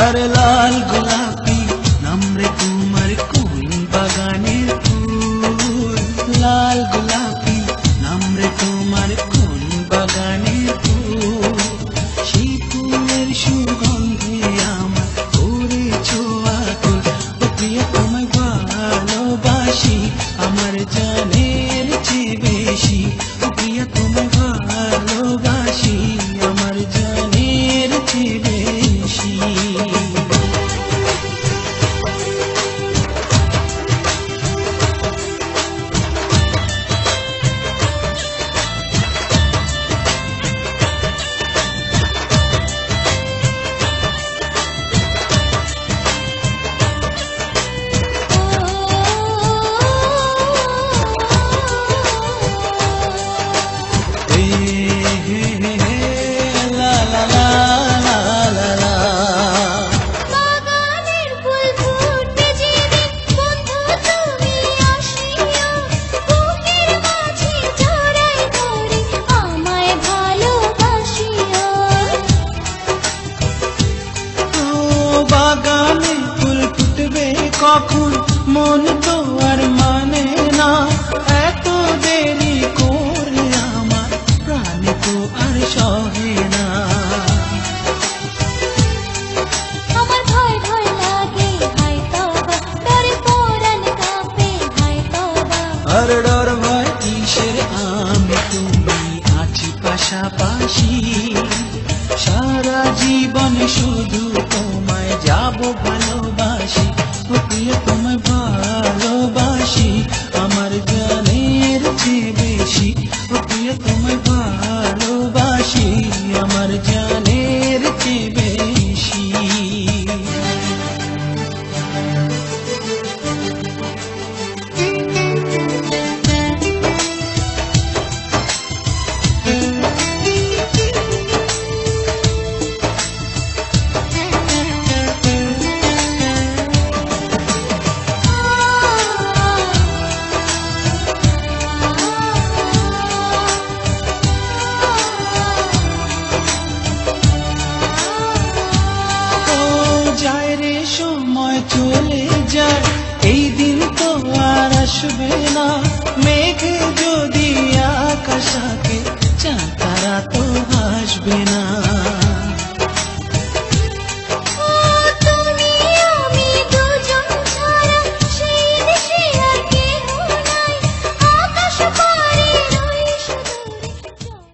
আরে লাল গোলাপি নাম রে তোমার কোন বাগানের ফুল, লাল গোলাপি নাম রে তোমার কোন বাগানের ফুল, সেই ফুলের সুগন্ধে আমার করেছো আকুল। ও প্রিয়া তোমায় ভালোবাসি আমার জানের চেয়ে বেশি, ও প্রিয়া তোমায় ভালোবাসি আমার জানের চেয়ে বেশি। বাগানে ফুল ফুটবে কখন মন তো আর মানে না, এত দেরি করে আমার প্রাণ তো আর সহে না। আমার ভয় ভয় লাগে হায় তওবা, ডরে পরাণ কাঁপে হায় তওবা। আর ডর ভয় কিসের, আমি তুমি আছি পাশাপাশি, সারা জীবন শুধু তোমায় যাব ভালোবাসি। ও প্রিয়া তোমায় ভালোবাসি আমার জানের চেয়ে বেশি, ও প্রিয়া তোমায় ভালোবাসি আমার জানের চেয়ে বেশি। যায় রে সময় চলে যায়, এই দিন তো আর আসবে না, মেঘে যদি আকাশ থাকে চাঁদ তারা তো আসবে না।